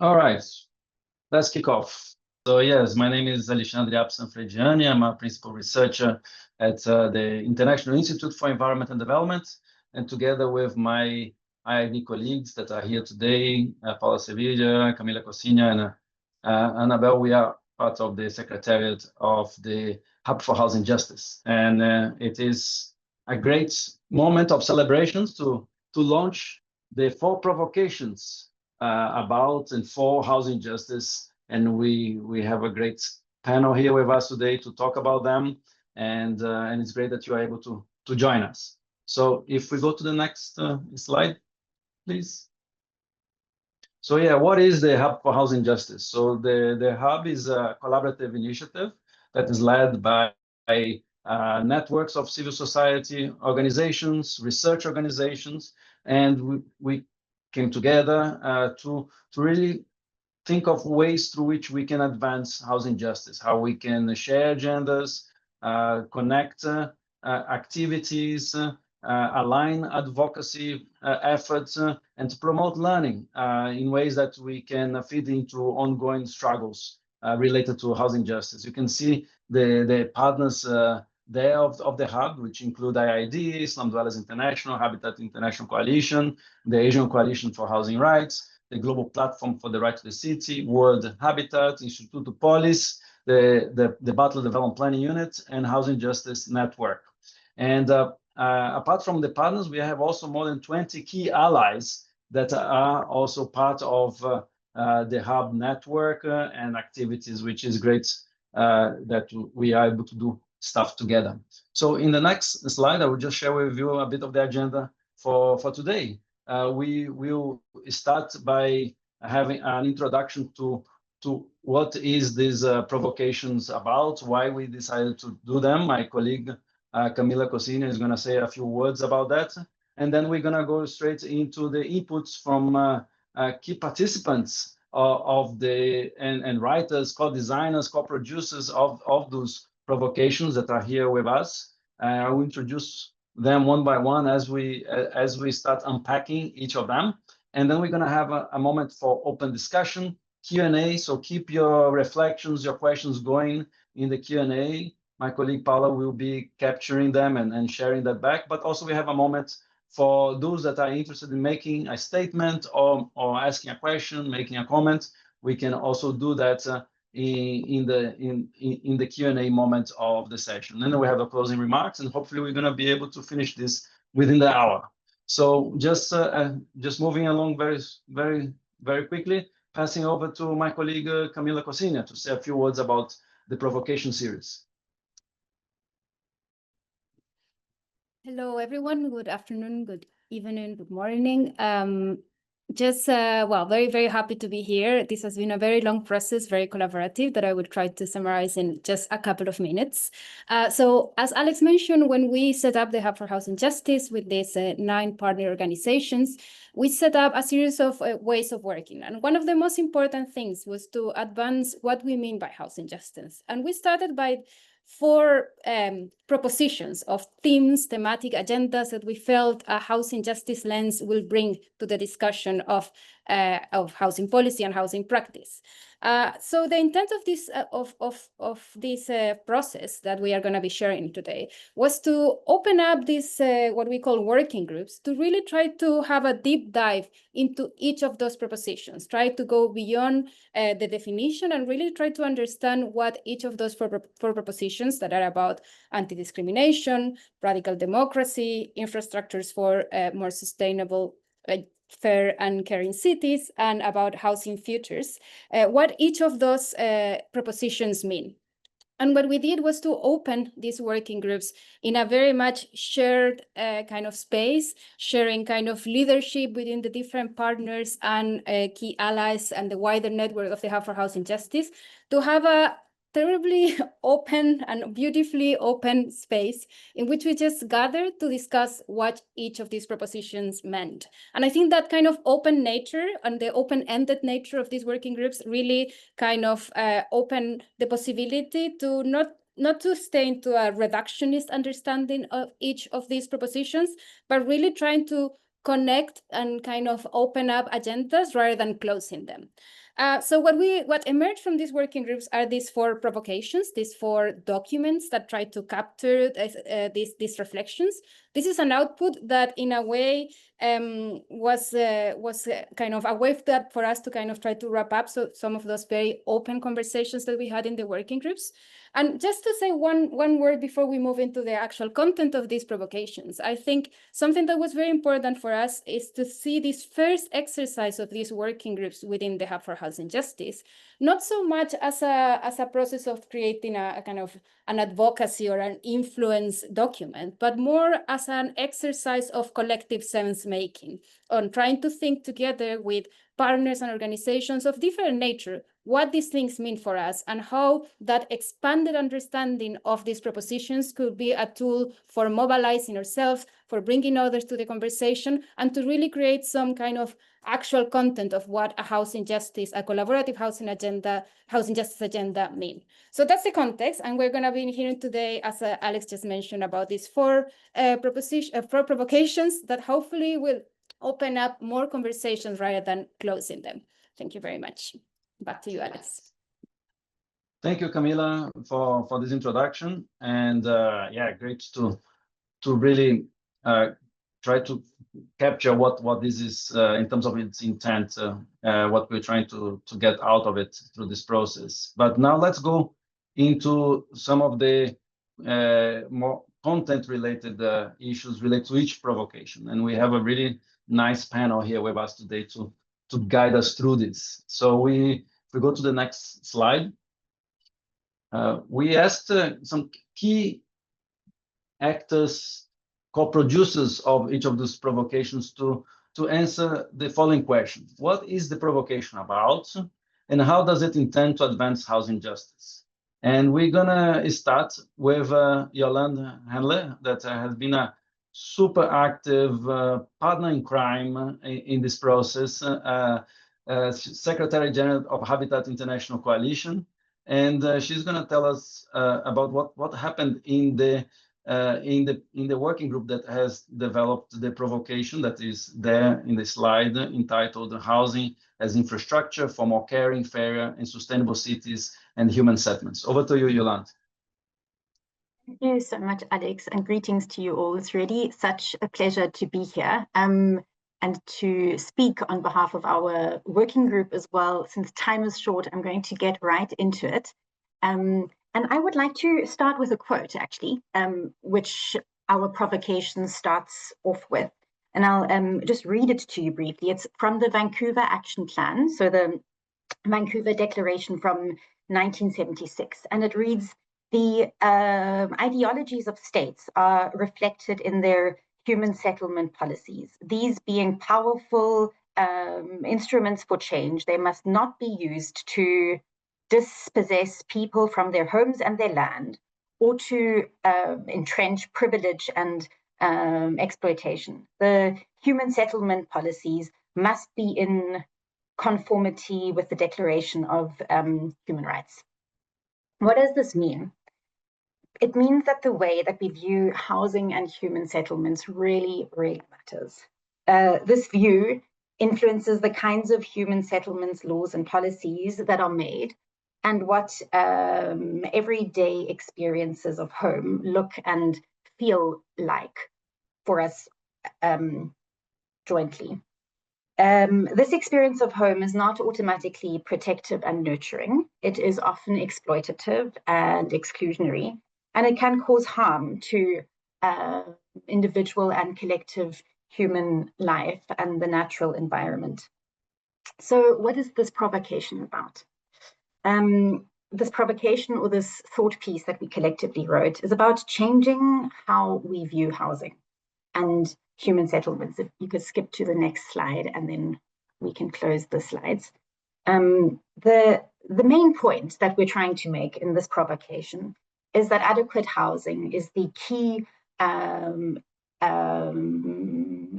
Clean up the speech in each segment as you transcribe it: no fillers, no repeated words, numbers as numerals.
All right, let's kick off. So yes, my name is Alexandre Sanfrediani. I'm a principal researcher at the International Institute for Environment and Development, and together with my IIB colleagues that are here today, Paula Sevilla, Camila Cosina, and Annabelle, we are part of the Secretariat of the Hub for Housing Justice. And it is a great moment of celebrations to launch the 4 provocations about and for housing justice. And we have a great panel here with us today to talk about them. And it's great that you are able to join us. So if we go to the next slide, please. So yeah, what is the Hub for Housing Justice? So the Hub is a collaborative initiative that is led by networks of civil society organizations, research organizations, and we came together to really think of ways through which we can advance housing justice, how we can share agendas, connect activities, align advocacy efforts, and to promote learning in ways that we can feed into ongoing struggles related to housing justice. You can see the partners there of the Hub, which include IID, Slum Dwellers International, Habitat International Coalition, the Asian Coalition for Housing Rights, the Global Platform for the Right to the City, World Habitat, Instituto Pólis, the Butler Development Planning Unit, and Housing Justice Network. And apart from the partners, we have also more than 20 key allies that are also part of the Hub network and activities, which is great that we are able to do stuff together. So in the next slide, I will just share with you a bit of the agenda for today. We will start by having an introduction to what is these provocations about, why we decided to do them. My colleague Camila Cosina is going to say a few words about that. And then we're going to go straight into the inputs from key participants and writers, co-designers, co-producers of those provocations that are here with us. I will introduce them one by one as we start unpacking each of them. And then we're going to have a moment for open discussion, Q&A. So keep your reflections, your questions going in the Q&A. My colleague Paula will be capturing them and sharing that back. But also we have a moment for those that are interested in making a statement or asking a question, making a comment. We can also do that in the Q&A moment of the session. And then we have the closing remarks, and hopefully we're going to be able to finish this within the hour. So just moving along very quickly, passing over to my colleague Camila Cosina to say a few words about the provocation series. Hello, everyone. Good afternoon, good evening, good morning. Well, very happy to be here. This has been a very long process, very collaborative, that I will try to summarize in just a couple of minutes. So as Alex mentioned, when we set up the Hub for Housing Justice with these 9 partner organizations, we set up a series of ways of working. And one of the most important things was to advance what we mean by housing justice. And we started by 4 propositions of themes, thematic agendas that we felt a housing justice lens will bring to the discussion of housing policy and housing practice. So the intent of this process that we are going to be sharing today was to open up this what we call working groups to really try to have a deep dive into each of those propositions, try to go beyond the definition and really try to understand what each of those 4 propositions that are about anti-discrimination, radical democracy, infrastructures for more sustainable, fair and caring cities, and about housing futures, what each of those propositions mean. And what we did was to open these working groups in a very much shared kind of space, sharing kind of leadership within the different partners and key allies and the wider network of the Hub for Housing Justice, to have a terribly open and beautifully open space in which we just gathered to discuss what each of these propositions meant. And I think that kind of open nature and the open-ended nature of these working groups really kind of open the possibility to not to stay into a reductionist understanding of each of these propositions, but really trying to connect and kind of open up agendas rather than closing them. So what emerged from these working groups are these 4 provocations, these 4 documents that try to capture these reflections. This is an output that, in a way, was kind of a way for us to kind of try to wrap up some of those very open conversations that we had in the working groups. And just to say one word before we move into the actual content of these provocations, I think something that was very important for us is to see this first exercise of these working groups within the Hub for Housing Justice, not so much as a process of creating a kind of an advocacy or an influence document, but more as an exercise of collective sense making, on trying to think together with partners and organizations of different nature what these things mean for us, and how that expanded understanding of these propositions could be a tool for mobilizing ourselves, for bringing others to the conversation, and to really create some kind of actual content of what a housing justice, a collaborative housing justice agenda mean. So that's the context, and we're going to be hearing today, as Alex just mentioned, about these 4 provocations that hopefully will open up more conversations rather than closing them. Thank you very much. Back to you, Alex. Thank you, Camila, for this introduction. And yeah, great to really try to capture what this is in terms of its intent, what we're trying to get out of it through this process. But now let's go into some of the more content-related issues related to each provocation. And we have a really nice panel here with us today to guide us through this. So if we go to the next slide, we asked some key actors, co-producers of each of these provocations to answer the following question. What is the provocation about, and how does it intend to advance housing justice? And we're gonna start with Yolande Hendler, that has been a super active partner in crime in this process, Secretary General of Habitat International Coalition, and she's going to tell us about what happened in the working group that has developed the provocation that is there in the slide, entitled "Housing as Infrastructure for More Caring, Fairer, and Sustainable Cities and Human Settlements." Over to you, Yolande. Thank you so much, Alex, and greetings to you all. It's really such a pleasure to be here and to speak on behalf of our working group as well. Since time is short, I'm going to get right into it. And I would like to start with a quote, actually, which our provocation starts off with. And I'll just read it to you briefly. It's from the Vancouver Action Plan, so the Vancouver Declaration from 1976. And it reads, "The ideologies of states are reflected in their human settlement policies. These being powerful instruments for change, they must not be used to dispossess people from their homes and their land, or to entrench privilege and exploitation. The human settlement policies must be in conformity with the Declaration of Human Rights." What does this mean? It means that the way that we view housing and human settlements really, really matters. This view influences the kinds of human settlements, laws, and policies that are made, and what everyday experiences of home look and feel like for us jointly. This experience of home is not automatically protective and nurturing. It is often exploitative and exclusionary, and it can cause harm to individual and collective human life and the natural environment. So what is this provocation about? This provocation, or this thought piece that we collectively wrote, is about changing how we view housing and human settlements. If you could skip to the next slide, and then we can close the slides. The main point that we're trying to make in this provocation is that adequate housing is the key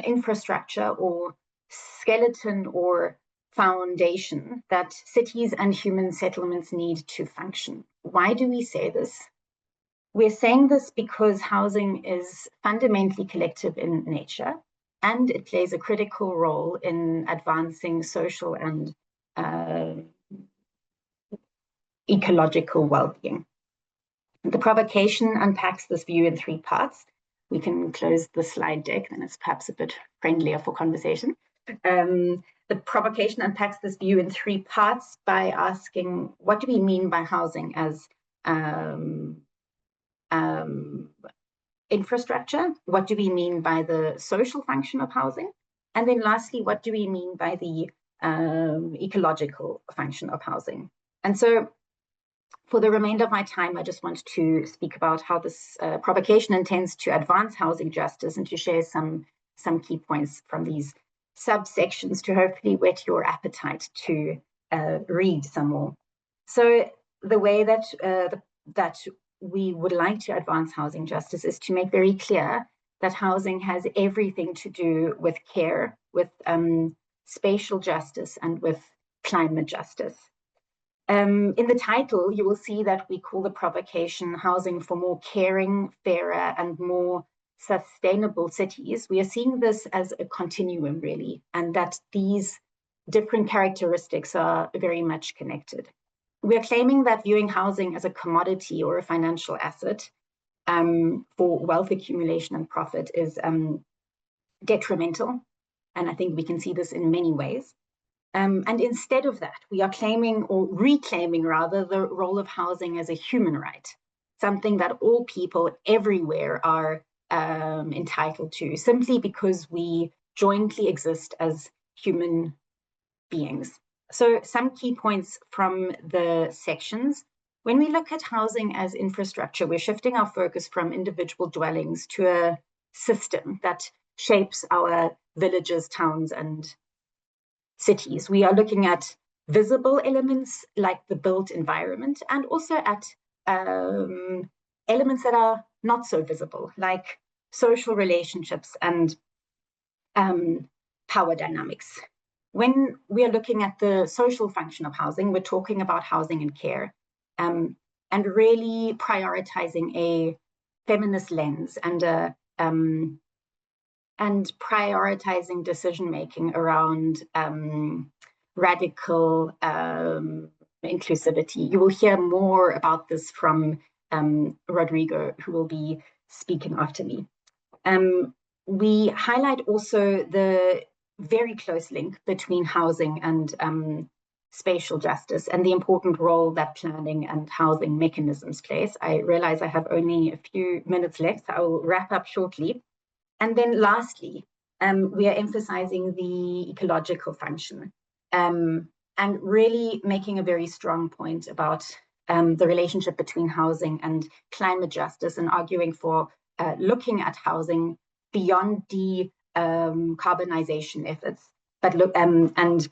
infrastructure or skeleton or foundation that cities and human settlements need to function. Why do we say this? We're saying this because housing is fundamentally collective in nature, and it plays a critical role in advancing social and ecological well-being. The provocation unpacks this view in 3 parts. We can close the slide deck, then it's perhaps a bit friendlier for conversation. The provocation unpacks this view in 3 parts by asking, what do we mean by housing as infrastructure? What do we mean by the social function of housing? And then lastly, what do we mean by the ecological function of housing? And so for the remainder of my time, I just want to speak about how this provocation intends to advance housing justice and to share some key points from these subsections to hopefully whet your appetite to read some more. So the way that that we would like to advance housing justice is to make very clear that housing has everything to do with care, with spatial justice, and with climate justice. In the title, you will see that we call the provocation Housing for More Caring, Fairer, and More Sustainable Cities. We are seeing this as a continuum, really, and that these different characteristics are very much connected. We are claiming that viewing housing as a commodity or a financial asset for wealth accumulation and profit is detrimental, and I think we can see this in many ways. And instead of that, we are claiming, or reclaiming rather, the role of housing as a human right, something that all people everywhere are entitled to, simply because we jointly exist as human beings. So some key points from the sections. When we look at housing as infrastructure, we're shifting our focus from individual dwellings to a system that shapes our villages, towns, and cities. We are looking at visible elements like the built environment, and also at elements that are not so visible, like social relationships and power dynamics. When we are looking at the social function of housing, we're talking about housing and care, and really prioritizing a feminist lens and prioritizing decision-making around radical inclusivity. You will hear more about this from Rodrigo, who will be speaking after me. We highlight also the very close link between housing and spatial justice and the important role that planning and housing mechanisms plays. I realize I have only a few minutes left, so I will wrap up shortly. And then lastly, we are emphasizing the ecological function and really making a very strong point about the relationship between housing and climate justice, and arguing for looking at housing beyond decarbonization efforts, but and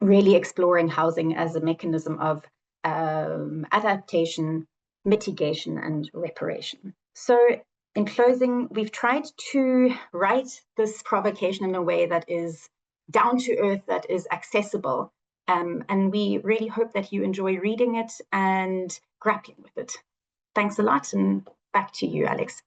really exploring housing as a mechanism of adaptation, mitigation, and reparation. So in closing, we've tried to write this provocation in a way that is down to earth, that is accessible. And we really hope that you enjoy reading it and grappling with it. Thanks a lot, and back to you, Alex.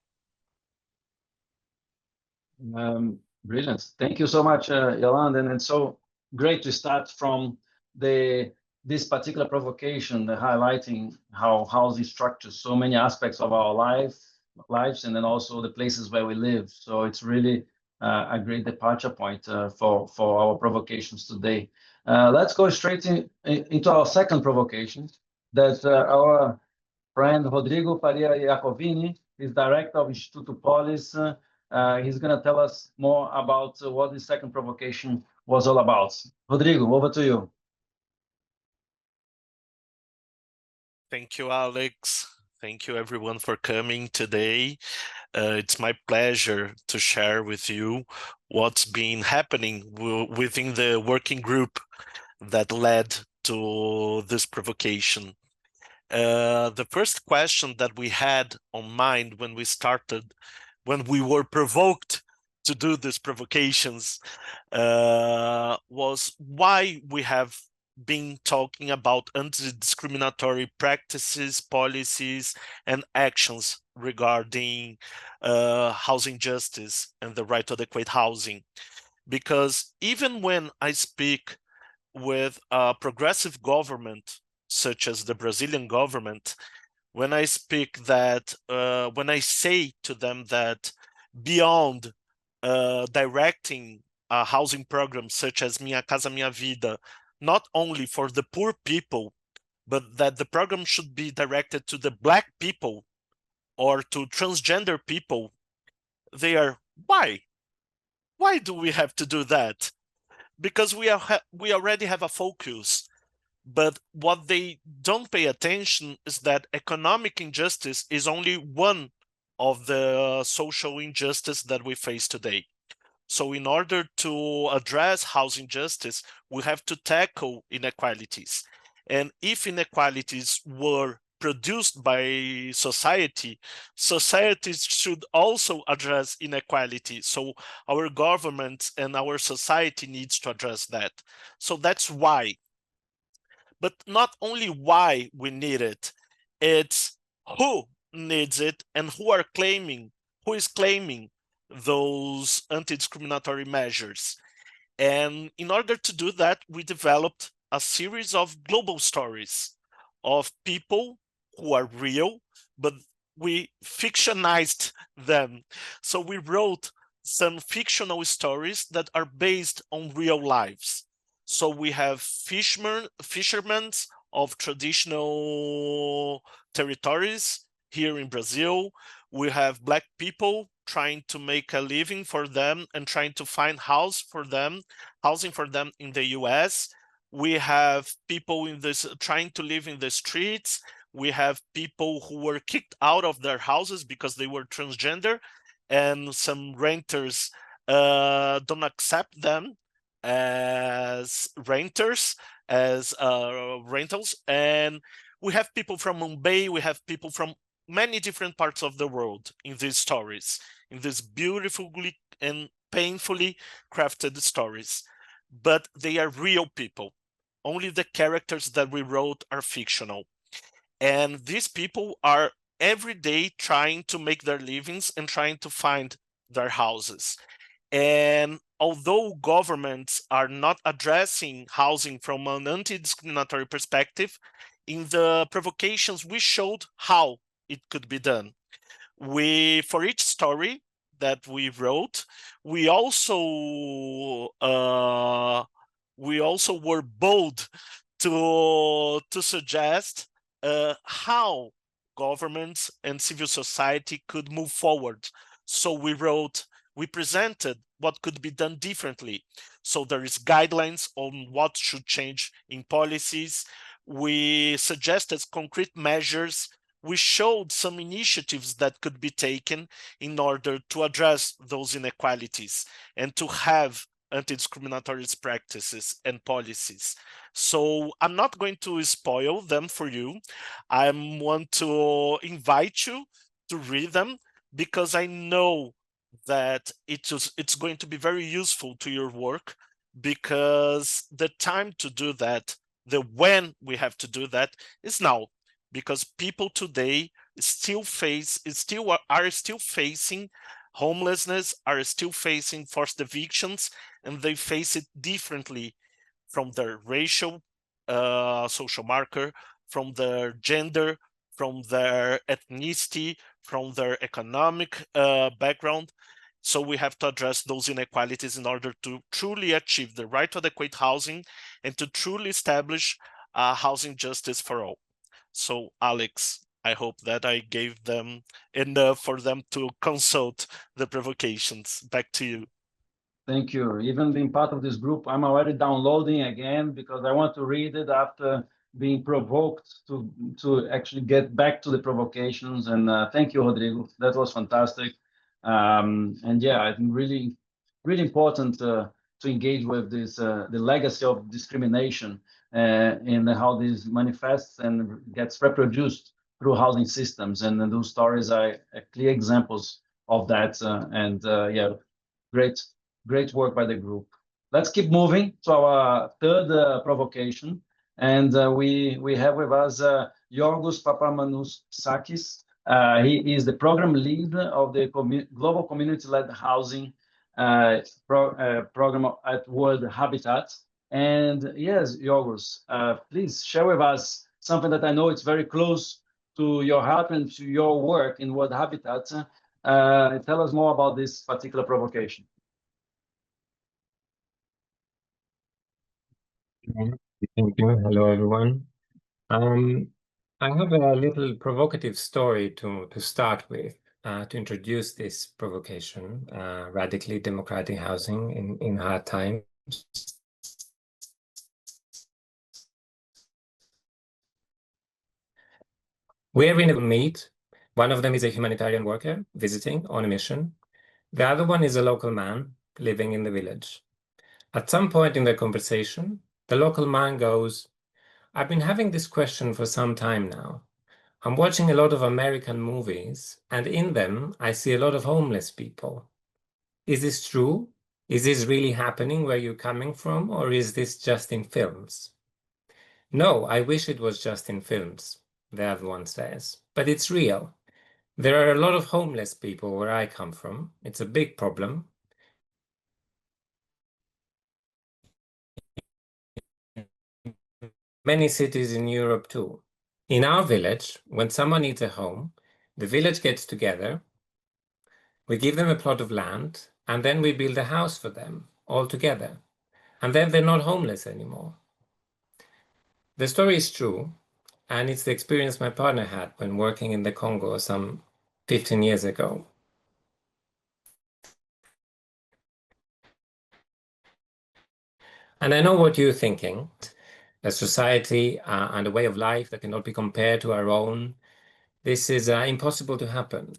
Brilliant. Thank you so much, Yolande. And it's so great to start from this particular provocation, highlighting how housing structures so many aspects of our lives, and then also the places where we live. So it's really a great departure point for our provocations today. Let's go straight into our second provocation. That our friend Rodrigo Faria Giacovini is director of Instituto Pólis. He's going to tell us more about what the second provocation was all about. Rodrigo, over to you. Thank you, Alex. Thank you, everyone, for coming today. It's my pleasure to share with you what's been happening within the working group that led to this provocation. The first question that we had on mind when we started, when we were provoked to do these provocations, was why we have been talking about anti-discriminatory practices, policies, and actions regarding housing justice and the right to adequate housing. Because even when I speak with a progressive government, such as the Brazilian government, when I speak that, when I say to them that beyond directing a housing program such as Minha Casa Minha Vida, not only for the poor people, but that the program should be directed to the Black people or to transgender people, they are, why? Why do we have to do that? Because we already have a focus. But what they don't pay attention is that economic injustice is only one of the social injustice that we face today. So in order to address housing justice, we have to tackle inequalities. And if inequalities were produced by society, societies should also address inequality. So our government and our society needs to address that. So that's why. But not only why we need it, it's who needs it and who is claiming those anti-discriminatory measures. And in order to do that, we developed a series of global stories of people who are real, but we fictionized them. So we wrote some fictional stories that are based on real lives. So we have fishermen of traditional territories here in Brazil. We have Black people trying to make a living for them and trying to find housing for them in the US. We have people trying to live in the streets. We have people who were kicked out of their houses because they were transgender, and some renters don't accept them as renters, as rentals. And we have people from Mumbai, we have people from many different parts of the world in these stories, in these beautifully and painfully crafted stories. But they are real people. Only the characters that we wrote are fictional. And these people are every day trying to make their livings and trying to find their houses. And although governments are not addressing housing from an anti-discriminatory perspective, in the provocations, we showed how it could be done. For each story that we wrote, we also were bold to suggest how governments and civil society could move forward. So we presented what could be done differently. So there is guidelines on what should change in policies. We suggested concrete measures. We showed some initiatives that could be taken in order to address those inequalities and to have anti-discriminatory practices and policies. So I'm not going to spoil them for you. I want to invite you to read them because I know that it's going to be very useful to your work, because the time to do that, the when we have to do that is now, because people today are still facing homelessness, are still facing forced evictions, and they face it differently from their racial social marker, from their gender, from their ethnicity, from their economic background. So we have to address those inequalities in order to truly achieve the right to adequate housing and to truly establish housing justice for all. So Alex, I hope that I gave them enough for them to consult the provocations. Back to you. Thank you. Even being part of this group, I'm already downloading again because I want to read it after being provoked to actually get back to the provocations. And thank you, Rodrigo. That was fantastic. And yeah, I think really, really important to engage with this the legacy of discrimination and how this manifests and gets reproduced through housing systems. And those stories are clear examples of that. Yeah, great work by the group. Let's keep moving to our third provocation. And we have with us Yiorgos Papamanousakis. He is the program lead of the Global Community-Led Housing program at World Habitat. And yes, Yiorgos, please share with us something that I know it's very close to your heart and to your work in World Habitat. Tell us more about this particular provocation. Thank you. Hello, everyone. I have a little provocative story to start with, to introduce this provocation, radically democratic housing in hard times. We're in a meet. One of them is a humanitarian worker visiting on a mission. The other one is a local man living in the village. At some point in the conversation, the local man goes, "I've been having this question for some time now. I'm watching a lot of American movies, and in them, I see a lot of homeless people. Is this true? Is this really happening where you're coming from, or is this just in films?" "No, I wish it was just in films," the other one says, "but it's real. There are a lot of homeless people where I come from. It's a big problem. Many cities in Europe too. In our village, when someone needs a home, the village gets together, we give them a plot of land, and then we build a house for them all together. And then they're not homeless anymore." The story is true, and it's the experience my partner had when working in the Congo some 15 years ago. And I know what you're thinking. A society and a way of life that cannot be compared to our own. This is impossible to happen.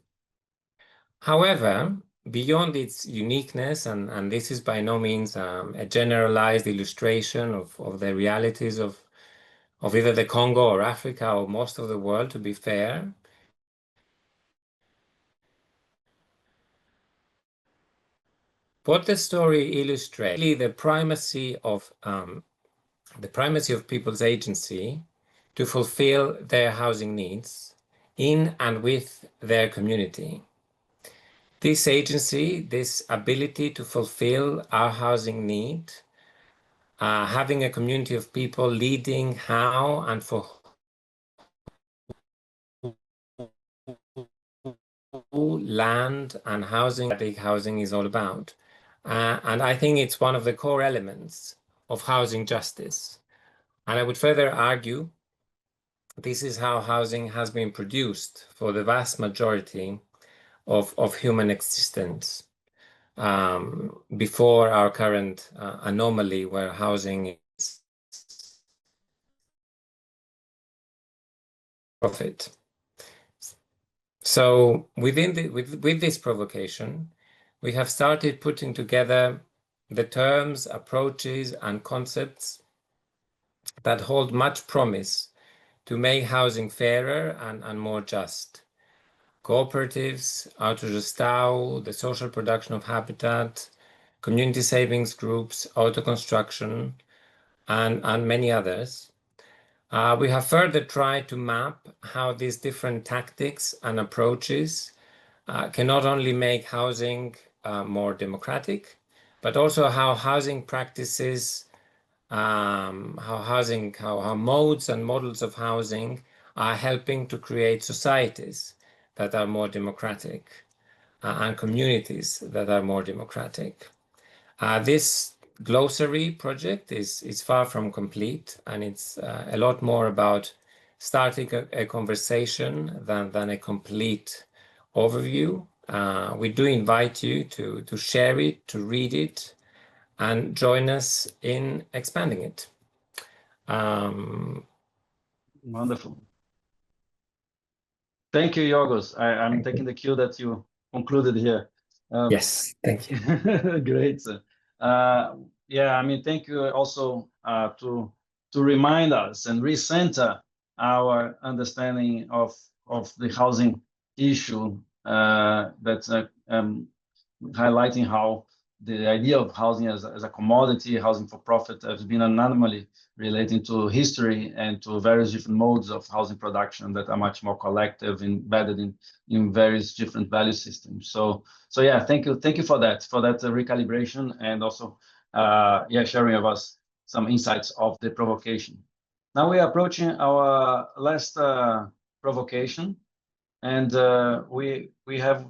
However, beyond its uniqueness, and this is by no means a generalized illustration of the realities of either the Congo or Africa or most of the world, to be fair. What the story illustrates is the primacy of people's agency to fulfill their housing needs in and with their community. This agency, this ability to fulfill our housing need, having a community of people leading how and for who land and housing, that housing is all about. And I think it's one of the core elements of housing justice. And I would further argue this is how housing has been produced for the vast majority of human existence, before our current anomaly where housing is profit. So with this provocation, we have started putting together the terms, approaches, and concepts that hold much promise to make housing fairer and more just. Cooperatives, autogestão, the social production of habitat, community savings groups, auto-construction, and many others. We have further tried to map how these different tactics and approaches can not only make housing more democratic, but also how housing practices, how modes and models of housing are helping to create societies that are more democratic and communities that are more democratic. This glossary project is far from complete, and it's a lot more about starting a conversation than a complete overview. We do invite you to share it, to read it, and join us in expanding it. Wonderful. Thank you, Yiorgos. I'm taking the cue that you concluded here. Yes, thank you. Great. Yeah, I mean, thank you also to remind us and recenter our understanding of the housing issue, that's highlighting how the idea of housing as a commodity, housing for profit, has been an anomaly relating to history and to various different modes of housing production that are much more collective, embedded in various different value systems. So yeah, thank you for that recalibration, and also sharing of us some insights of the provocation. Now we are approaching our last provocation, and we have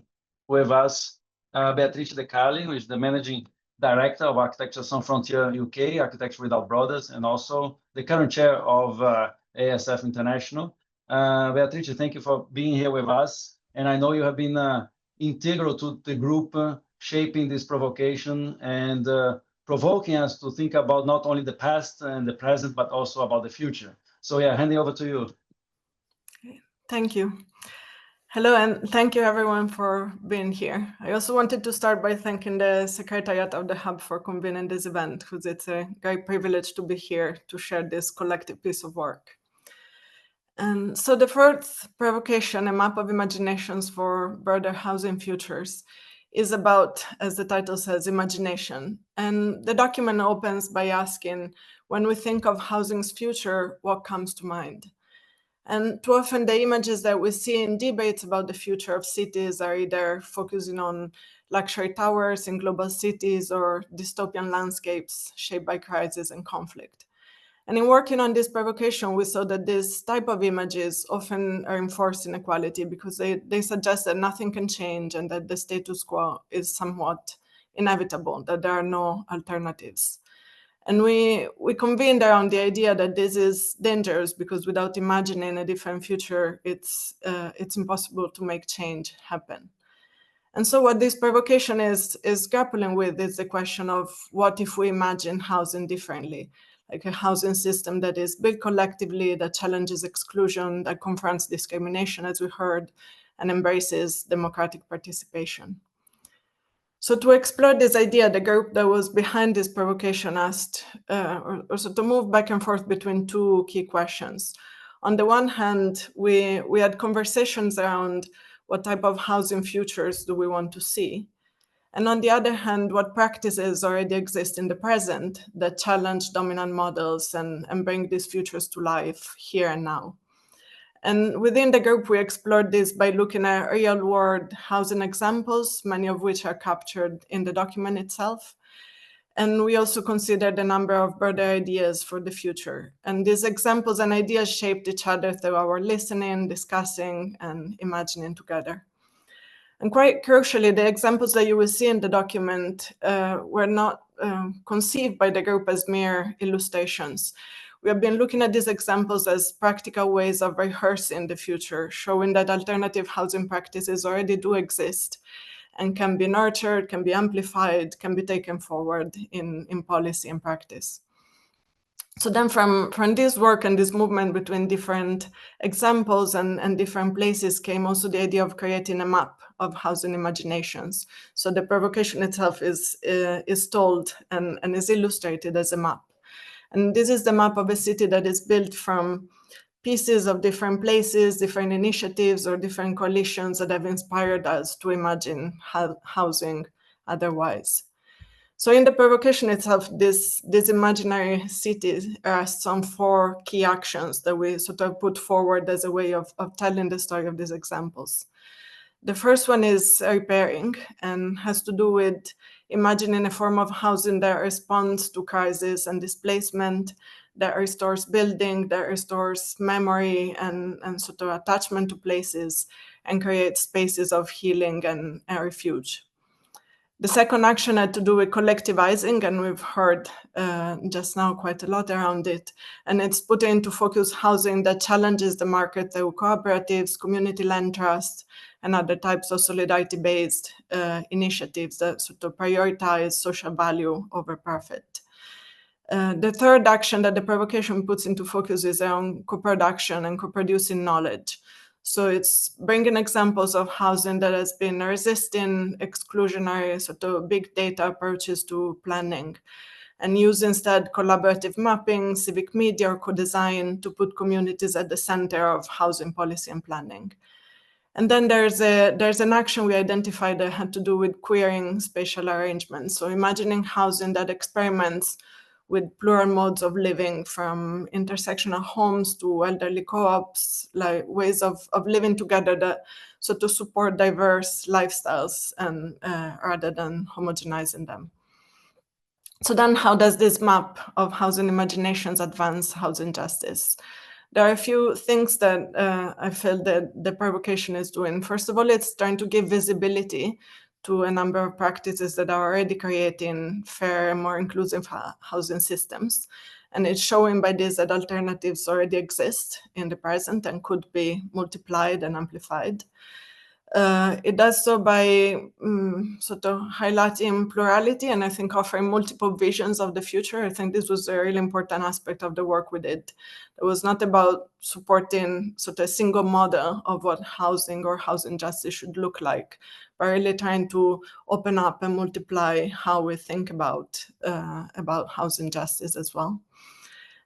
with us Beatrice De Carli, who is the Managing Director of Architecture Sans Frontières UK, Architecture Without Borders, and also the current chair of ASF International. Beatrice, thank you for being here with us. And I know you have been integral to the group shaping this provocation and provoking us to think about not only the past and the present, but also about the future. So yeah, handing over to you. Thank you. Hello, and thank you everyone for being here. I also wanted to start by thanking the Secretariat of the Hub for convening this event, because it's a great privilege to be here to share this collective piece of work. And so the first provocation, a map of imaginations for broader housing futures, is about, as the title says, imagination. And the document opens by asking, when we think of housing's future, what comes to mind? And too often the images that we see in debates about the future of cities are either focusing on luxury towers in global cities or dystopian landscapes shaped by crisis and conflict. And in working on this provocation, we saw that this type of images often reinforce inequality because they suggest that nothing can change and that the status quo is somewhat inevitable, that there are no alternatives. And we convened around the idea that this is dangerous because without imagining a different future, it's impossible to make change happen. And so what this provocation is grappling with is the question of what if we imagine housing differently, like a housing system that is built collectively, that challenges exclusion, that confronts discrimination, as we heard, and embraces democratic participation. So to explore this idea, the group that was behind this provocation asked also to move back and forth between two key questions. On the one hand, we had conversations around what type of housing futures do we want to see? And on the other hand, what practices already exist in the present that challenge dominant models and bring these futures to life here and now? And within the group, we explored this by looking at real-world housing examples, many of which are captured in the document itself. And we also considered a number of broader ideas for the future. And these examples and ideas shaped each other through our listening, discussing, and imagining together. And quite crucially, the examples that you will see in the document were not conceived by the group as mere illustrations. We have been looking at these examples as practical ways of rehearsing the future, showing that alternative housing practices already do exist and can be nurtured, can be amplified, can be taken forward in policy and practice. So then from this work and this movement between different examples and different places came also the idea of creating a map of housing imaginations. So the provocation itself is told and is illustrated as a map. And this is the map of a city that is built from pieces of different places, different initiatives, or different coalitions that have inspired us to imagine housing otherwise. So in the provocation itself, this imaginary city rests on 4 key actions that we sort of put forward as a way of telling the story of these examples. The first one is repairing and has to do with imagining a form of housing that responds to crisis and displacement, that restores building, that restores memory and sort of attachment to places and creates spaces of healing and refuge. The second action had to do with collectivizing, and we've heard just now quite a lot around it. And it's putting into focus housing that challenges the market through cooperatives, community land trust, and other types of solidarity-based initiatives that sort of prioritize social value over profit. The third action that the provocation puts into focus is around co-production and co-producing knowledge. So it's bringing examples of housing that has been resisting exclusionary sort of big data approaches to planning and use instead collaborative mapping, civic media, or co-design to put communities at the center of housing policy and planning. And then there's an action we identified that had to do with queering spatial arrangements. So imagining housing that experiments with plural modes of living, from intersectional homes to elderly co-ops, like ways of living together that so to support diverse lifestyles and rather than homogenizing them. So then how does this map of housing imaginations advance housing justice? There are a few things that I feel that the provocation is doing. First of all, it's trying to give visibility to a number of practices that are already creating fair and more inclusive housing systems. And it's showing by this that alternatives already exist in the present and could be multiplied and amplified. It does so by sort of highlighting plurality and I think offering multiple visions of the future. I think this was a really important aspect of the work we did. It was not about supporting sort of a single model of what housing or housing justice should look like, but really trying to open up and multiply how we think about housing justice as well.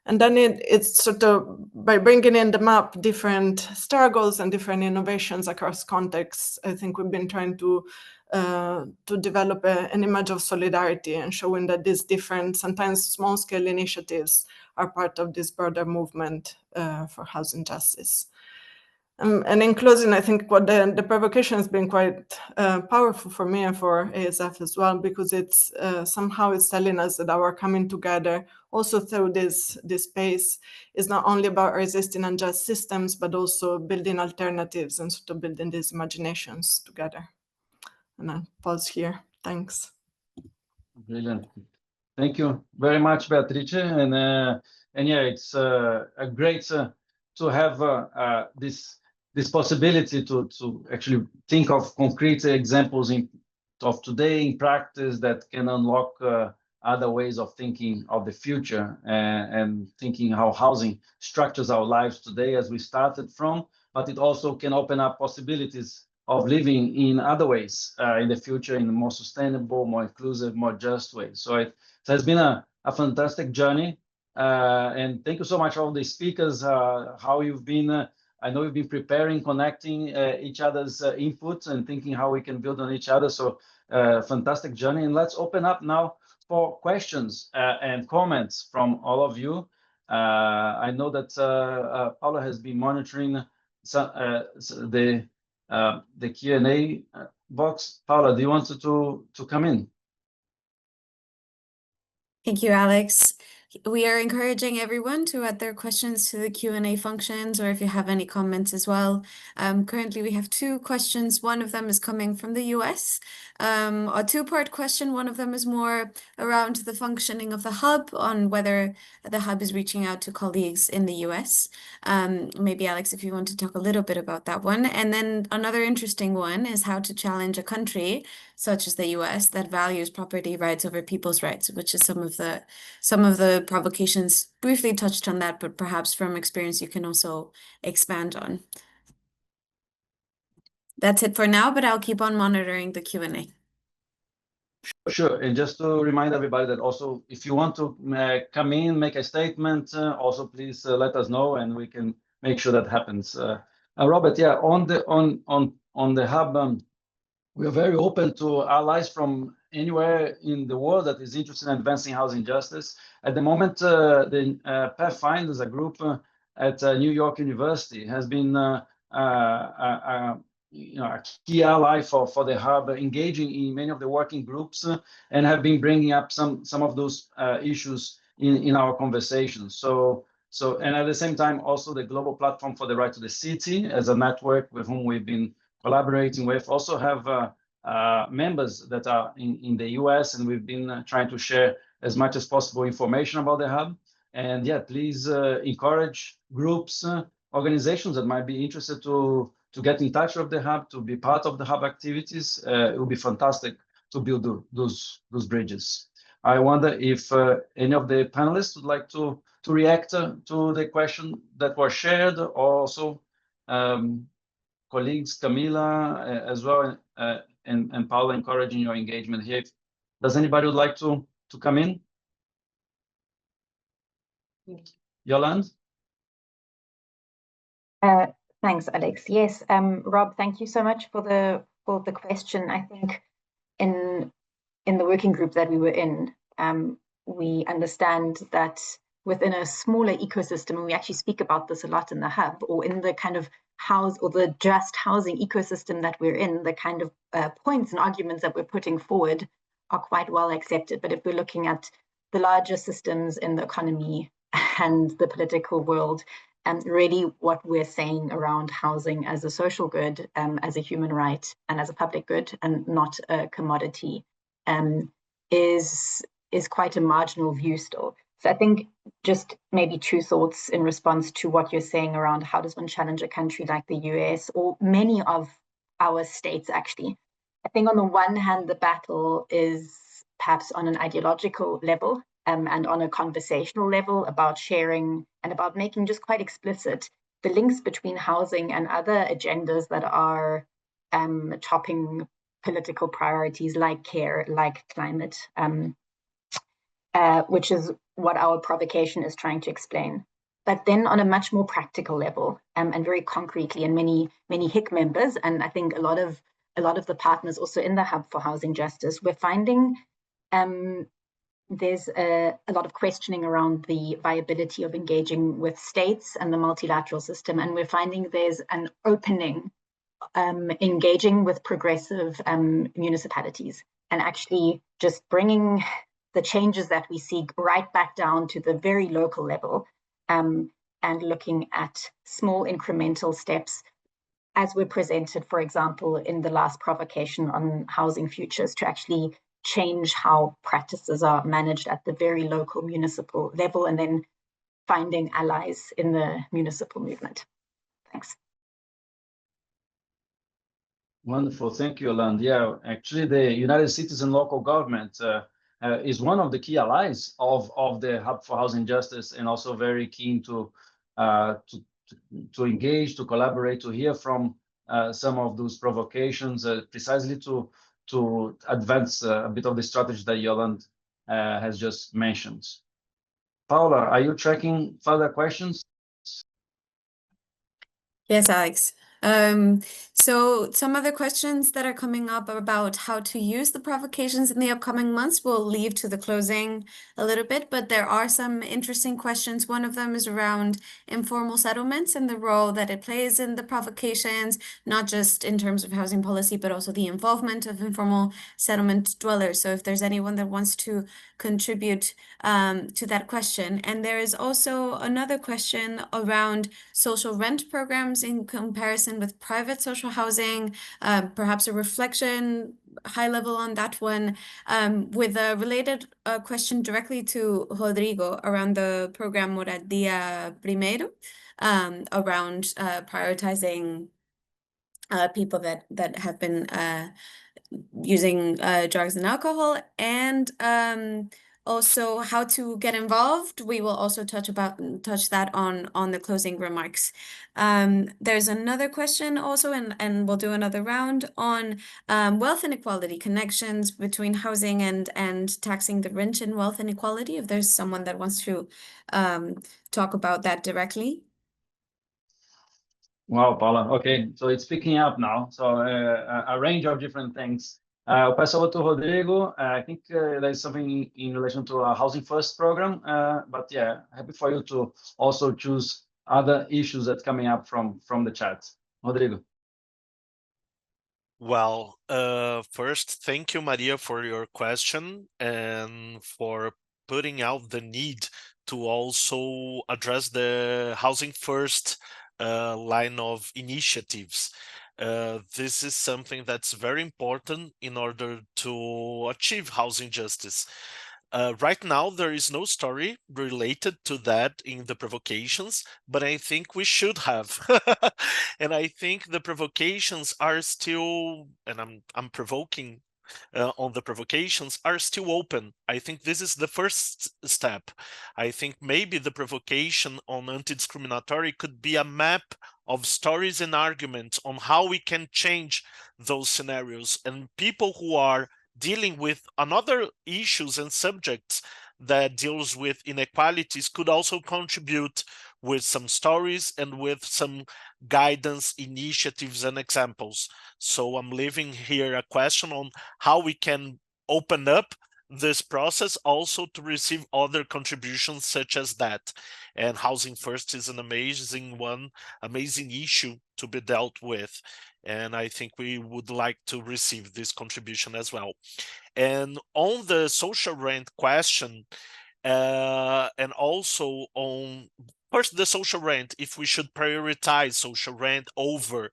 And then it's sort of by bringing in the map different struggles and different innovations across contexts. I think we've been trying to develop an image of solidarity and showing that these different, sometimes small-scale initiatives are part of this broader movement for housing justice. And in closing, I think what the provocation has been quite powerful for me and for ASF as well, because it's somehow it's telling us that our coming together also through this space is not only about resisting unjust systems, but also building alternatives and sort of building these imaginations together. And I'll pause here. Thanks. Brilliant. Thank you very much, Beatrice. And yeah, it's a great to have this possibility to actually think of concrete examples of today in practice that can unlock other ways of thinking of the future and thinking how housing structures our lives today as we started from, but it also can open up possibilities of living in other ways in the future in a more sustainable, more inclusive, more just way. So it has been a fantastic journey. And thank you so much all the speakers, how you've been, I know you've been preparing, connecting each other's inputs and thinking how we can build on each other. So fantastic journey. And let's open up now for questions and comments from all of you. I know that Paula has been monitoring the Q&A box. Paula, do you want to come in? Thank you, Alex. We are encouraging everyone to add their questions to the Q&A functions, or if you have any comments as well. Currently, we have 2 questions. One of them is coming from the US. A 2-part question. One of them is more around the functioning of the hub, on whether the hub is reaching out to colleagues in the US. Maybe, Alex, if you want to talk a little bit about that one. And then another interesting one is how to challenge a country such as the US that values property rights over people's rights, which is some of the provocations briefly touched on that, but perhaps from experience you can also expand on. That's it for now, but I'll keep on monitoring the Q&A. Sure, and just to remind everybody that also, if you want to come in, make a statement, also please let us know, and we can make sure that happens. Robert, yeah, on the hub, we are very open to allies from anywhere in the world that is interested in advancing housing justice. At the moment, the Pathfinders, a group at New York University, has been a key ally for the hub, engaging in many of the working groups and have been bringing up some of those issues in our conversations. So and at the same time, also the Global Platform for the Right to the City, as a network with whom we've been collaborating with, also have members that are in the US, and we've been trying to share as much as possible information about the hub. And yeah, please encourage groups, organizations that might be interested to get in touch with the hub, to be part of the hub activities. It would be fantastic to build those bridges. I wonder if any of the panelists would like to react to the question that was shared, or also colleagues, Camila as well, and Paula, encouraging your engagement here. Does anybody would like to come in? Yolande? Thanks, Alex. Yes, Rob, thank you so much for the question. I think in the working group that we were in, we understand that within a smaller ecosystem, and we actually speak about this a lot in the hub, or in the kind of the just housing ecosystem that we're in, the kind of points and arguments that we're putting forward are quite well accepted. But if we're looking at the larger systems in the economy and the political world, and really what we're saying around housing as a social good, as a human right, and as a public good, and not a commodity, is quite a marginal view still. So I think just maybe two thoughts in response to what you're saying around how does one challenge a country like the US, or many of our states actually. I think on the one hand, the battle is perhaps on an ideological level, and on a conversational level about sharing and about making just quite explicit the links between housing and other agendas that are topping political priorities like care, like climate, which is what our provocation is trying to explain. But then on a much more practical level, and very concretely, and many HIC members, and I think a lot of the partners also in the Hub for Housing Justice, we're finding there's a lot of questioning around the viability of engaging with states and the multilateral system. And we're finding there's an opening, engaging with progressive municipalities, and actually just bringing the changes that we seek right back down to the very local level, and looking at small incremental steps as were presented, for example, in the last provocation on housing futures, to actually change how practices are managed at the very local municipal level, and then finding allies in the municipal movement. Thanks. Wonderful, thank you, Yolande. Yeah, actually the United Citizen local government is one of the key allies of the Hub for Housing Justice, and also very keen to engage, to collaborate, to hear from some of those provocations, precisely to advance a bit of the strategy that Yolande has just mentioned. Paula, are you tracking further questions? Yes, Alex. So some other questions that are coming up are about how to use the provocations in the upcoming months. We'll leave to the closing a little bit, but there are some interesting questions. One of them is around informal settlements and the role that it plays in the provocations, not just in terms of housing policy, but also the involvement of informal settlement dwellers. So if there's anyone that wants to contribute to that question. And there is also another question around social rent programs in comparison with private social housing, perhaps a reflection high level on that one, with a related question directly to Rodrigo around the program Moradia Primeiro, around prioritizing people that have been using drugs and alcohol, and also how to get involved. We will also touch that on the closing remarks. There's another question also, and we'll do another round on wealth inequality, connections between housing and taxing the rich and wealth inequality, if there's someone that wants to talk about that directly. Wow, Paula. Okay, so it's picking up now. So a range of different things. I'll pass over to Rodrigo. I think there's something in relation to our Housing First program, but yeah, happy for you to also choose other issues that's coming up from the chat. Rodrigo. Well, first, thank you, Maria, for your question and for putting out the need to also address the Housing First line of initiatives. This is something that's very important in order to achieve housing justice. Right now, there is no story related to that in the provocations, but I think we should have. And I think the provocations are still, and I'm provoking on the provocations, are still open. I think this is the first step. I think maybe the provocation on anti-discriminatory could be a map of stories and arguments on how we can change those scenarios, and people who are dealing with another issues and subjects that deals with inequalities could also contribute with some stories and with some guidance initiatives and examples. So I'm leaving here a question on how we can open up this process also to receive other contributions such as that. And Housing First is an amazing one, amazing issue to be dealt with. And I think we would like to receive this contribution as well. And on the social rent question, and also on first the social rent, if we should prioritize social rent over,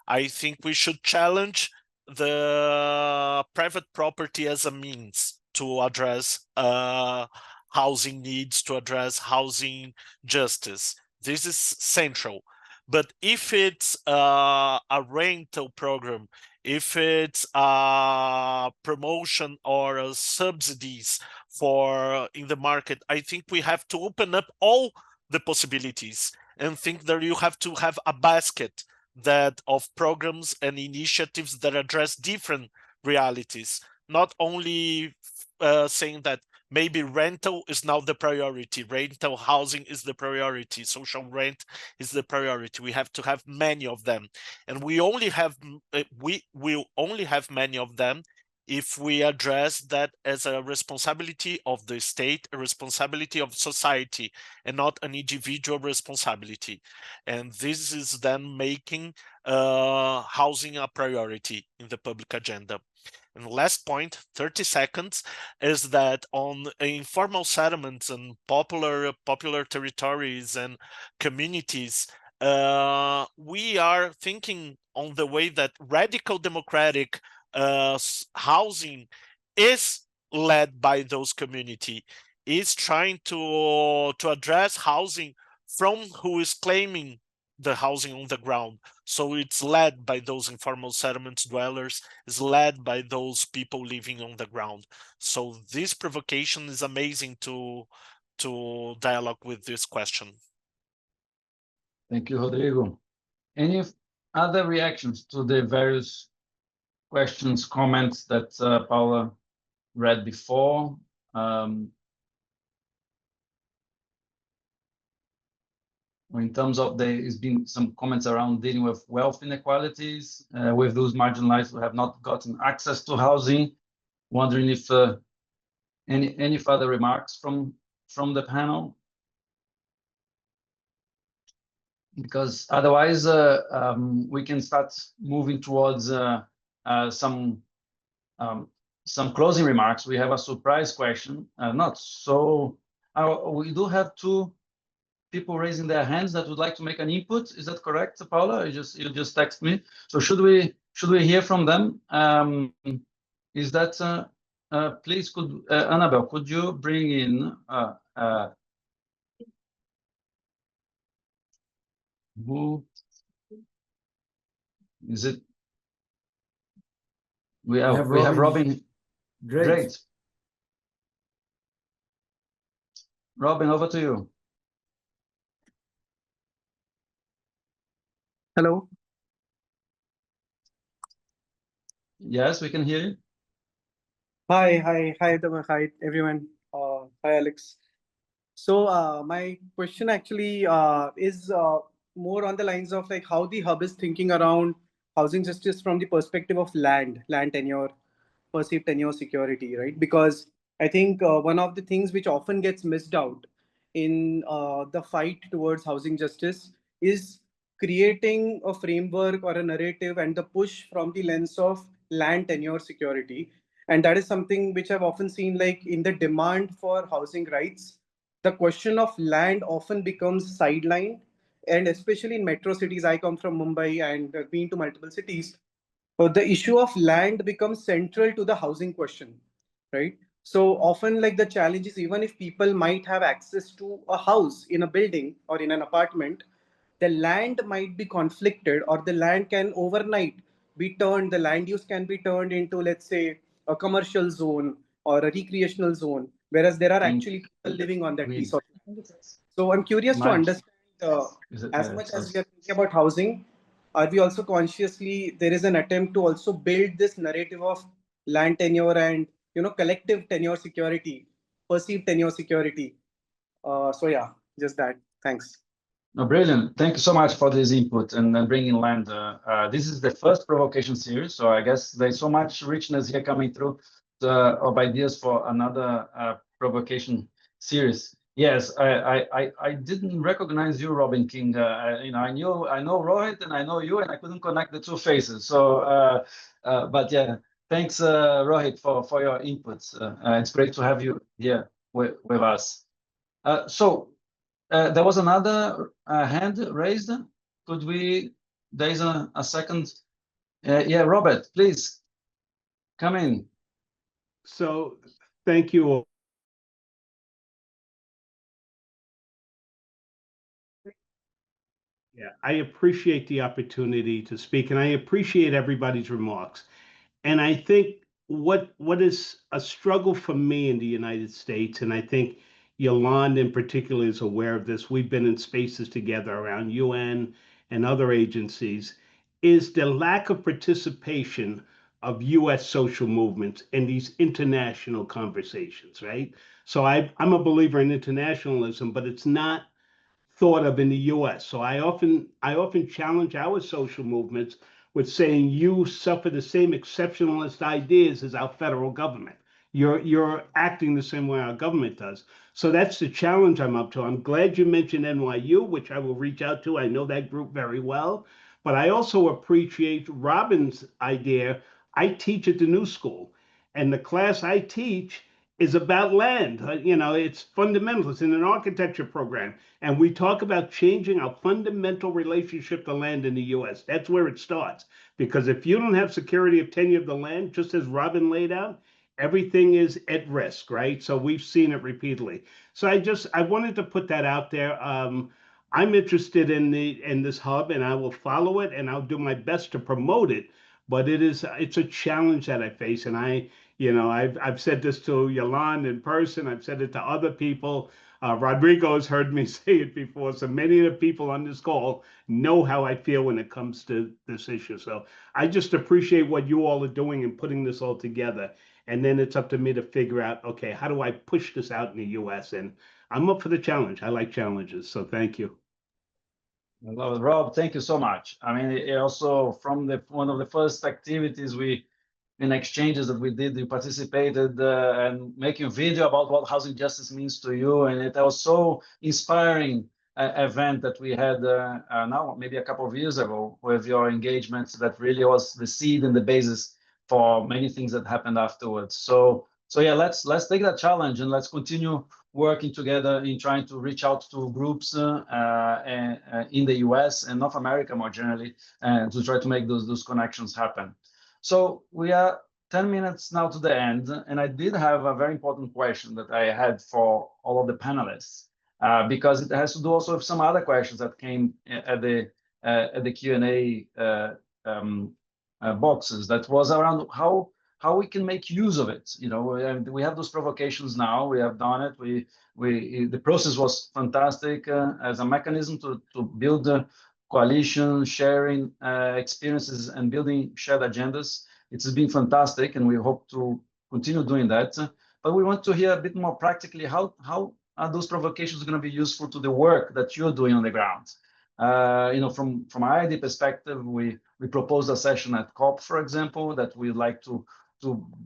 I think we should challenge the private property as a means to address housing needs, to address housing justice. This is central. But if it's a rental program, if it's a promotion or a subsidies for in the market, I think we have to open up all the possibilities and think that you have to have a basket that of programs and initiatives that address different realities, not only saying that maybe rental is now the priority, rental housing is the priority, social rent is the priority. We have to have many of them, and we will only have many of them if we address that as a responsibility of the state, a responsibility of society, and not an individual responsibility. And this is then making housing a priority in the public agenda. And last point, 30 seconds, is that on informal settlements and popular territories and communities, we are thinking on the way that radical democratic housing is led by those community, is trying to address housing from who is claiming the housing on the ground. So it's led by those informal settlements dwellers, is led by those people living on the ground. So this provocation is amazing to dialogue with this question. Thank you, Rodrigo. Any other reactions to the various questions, comments that Paula read before? In terms of there's been some comments around dealing with wealth inequalities, with those marginalized who have not gotten access to housing. Wondering if any further remarks from the panel, because otherwise we can start moving towards some closing remarks. We have a surprise question, not so. We do have two people raising their hands that would like to make an input. Is that correct, Paula? You just text me. So should we hear from them? Is that please? Could Annabelle, could you bring in who is it? We have Robin. Great. Robin, over to you. Hello. Yes, we can hear you. Hi, everyone. Hi, Alex. So my question actually is more on the lines of like how the hub is thinking around housing justice from the perspective of land tenure, perceived tenure security, right? Because I think one of the things which often gets missed out in the fight towards housing justice is creating a framework or a narrative and the push from the lens of land tenure security. And that is something which I've often seen, like in the demand for housing rights, the question of land often becomes sidelined. And especially in metro cities, I come from Mumbai and been to multiple cities, the issue of land becomes central to the housing question, right? So often like the challenge is, even if people might have access to a house in a building or in an apartment, the land might be conflicted, or the land can overnight be turned, the land use can be turned into, let's say, a commercial zone or a recreational zone, whereas there are actually people living on that piece of land. So I'm curious to understand, as much as we are thinking about housing, are we also consciously, there is an attempt to also build this narrative of land tenure and, you know, collective tenure security, perceived tenure security. So yeah, just that. Thanks. No, brilliant. Thank you so much for this input and bringing land. This is the first provocation series, so I guess there's so much richness here coming through of ideas for another provocation series. Yes, I didn't recognize you, Robin King. I know Rohit and I know you, and I couldn't connect the two faces. So, but yeah, thanks, Rohit, for your inputs. It's great to have you here with us. There was another hand raised. Could we? There's a second. Yeah, Robert, please come in. So, thank you all. Yeah, I appreciate the opportunity to speak, and I appreciate everybody's remarks. And I think what is a struggle for me in the United States, and I think Yolande in particular is aware of this, we've been in spaces together around UN and other agencies, is the lack of participation of US social movements in these international conversations, right? So I'm a believer in internationalism, but it's not thought of in the US. So I often challenge our social movements with saying you suffer the same exceptionalist ideas as our federal government. You're acting the same way our government does. So that's the challenge I'm up to. I'm glad you mentioned NYU, which I will reach out to. I know that group very well. But I also appreciate Robin's idea. I teach at the New School, and the class I teach is about land. It's fundamental. It's in an architecture program. And we talk about changing our fundamental relationship to land in the US. That's where it starts. Because if you don't have security of tenure of the land, just as Robin laid out, everything is at risk, right? So we've seen it repeatedly. So I wanted to put that out there. I'm interested in this hub, and I will follow it, and I'll do my best to promote it. But it's a challenge that I face, and I've said this to Yolande in person. I've said it to other people. Rodrigo has heard me say it before. So many of the people on this call know how I feel when it comes to this issue. So I just appreciate what you all are doing and putting this all together. And then it's up to me to figure out, okay, how do I push this out in the US? And I'm up for the challenge. I like challenges. So thank you. I love it. Rob, thank you so much. I mean, it also from one of the first activities in exchanges that we did, you participated and making a video about what housing justice means to you. And it was so inspiring event that we had now, maybe a couple of years ago, with your engagements that really was the seed and the basis for many things that happened afterwards. So yeah, let's take that challenge and let's continue working together in trying to reach out to groups in the US and North America more generally, to try to make those connections happen. So we are 10 minutes now to the end, and I did have a very important question that I had for all of the panelists, because it has to do also with some other questions that came at the Q&A boxes. That was around how we can make use of it. And we have those provocations now. We have done it. The process was fantastic as a mechanism to build coalition, sharing experiences and building shared agendas. It's been fantastic, and we hope to continue doing that. But we want to hear a bit more practically how are those provocations going to be useful to the work that you're doing on the ground. From IID perspective, we proposed a session at COP, for example, that we'd like to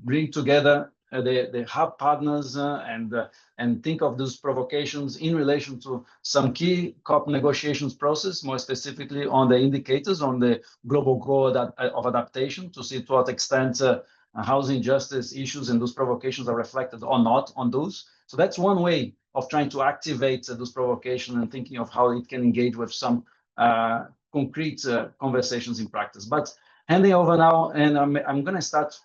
bring together the hub partners and think of those provocations in relation to some key COP negotiations process, more specifically on the indicators on the global goal of adaptation, to see to what extent housing justice issues and those provocations are reflected or not on those. So that's one way of trying to activate those provocations and thinking of how it can engage with some concrete conversations in practice. But handing over now, and I'm going to start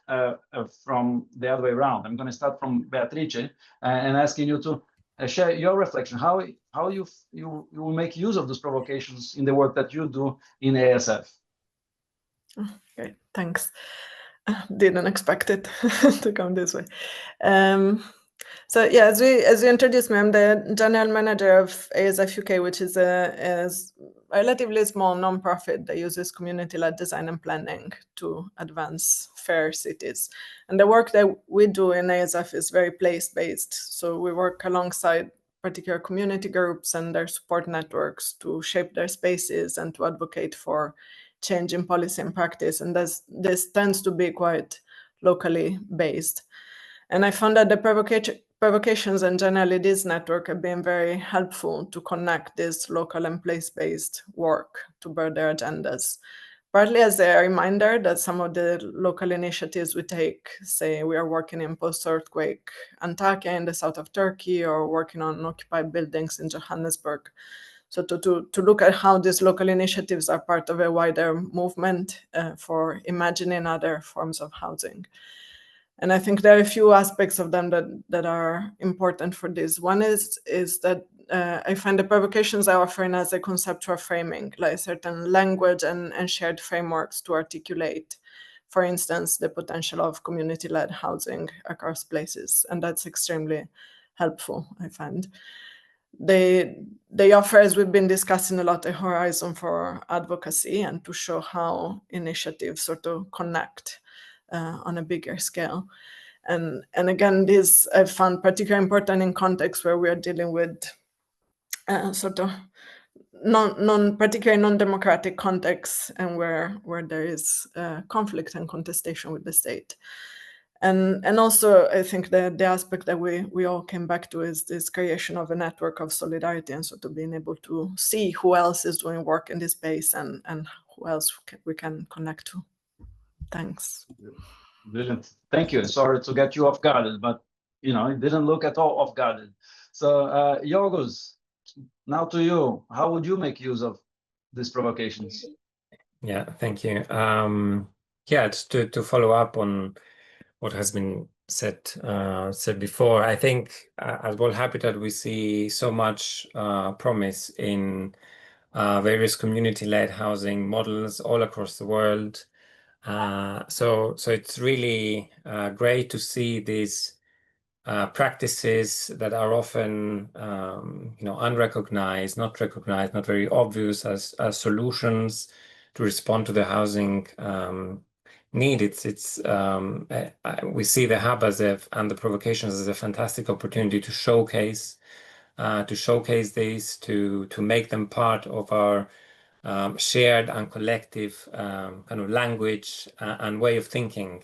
from the other way around. I'm going to start from Beatrice and asking you to share your reflection, how you will make use of those provocations in the work that you do in ASF. Okay, thanks. Didn't expect it to come this way. So yeah, as we introduced me, I'm the general manager of ASF UK, which is a relatively small nonprofit that uses community-led design and planning to advance fair cities. And the work that we do in ASF is very place-based. So we work alongside particular community groups and their support networks to shape their spaces and to advocate for change in policy and practice. And this tends to be quite locally based. And I found that the provocations and generally this network have been very helpful to connect this local and place-based work to bear their agendas. Partly as a reminder that some of the local initiatives we take, say we are working in post-earthquake Antakya in the south of Turkey or working on occupied buildings in Johannesburg. So to look at how these local initiatives are part of a wider movement for imagining other forms of housing. And I think there are a few aspects of them that are important for this. One is that I find the provocations are offering as a conceptual framing, like certain language and shared frameworks to articulate, for instance, the potential of community-led housing across places. And that's extremely helpful, I find. They offer, as we've been discussing a lot, a horizon for advocacy and to show how initiatives sort of connect on a bigger scale. And again, this I found particularly important in contexts where we are dealing with sort of particularly non-democratic contexts and where there is conflict and contestation with the state. And also, I think the aspect that we all came back to is this creation of a network of solidarity and sort of being able to see who else is doing work in this space and who else we can connect to. Thanks. Brilliant. Thank you. Sorry to get you off guard, but it didn't look at all off guard. So Yiorgos, now to you. How would you make use of these provocations? Yeah, thank you. Yeah, just to follow up on what has been said before, I think as World Habitat we see so much promise in various community-led housing models all across the world. So it's really great to see these practices that are often unrecognized, not recognized, not very obvious as solutions to respond to the housing need. We see the hub and the provocations as a fantastic opportunity to showcase these, to make them part of our shared and collective kind of language and way of thinking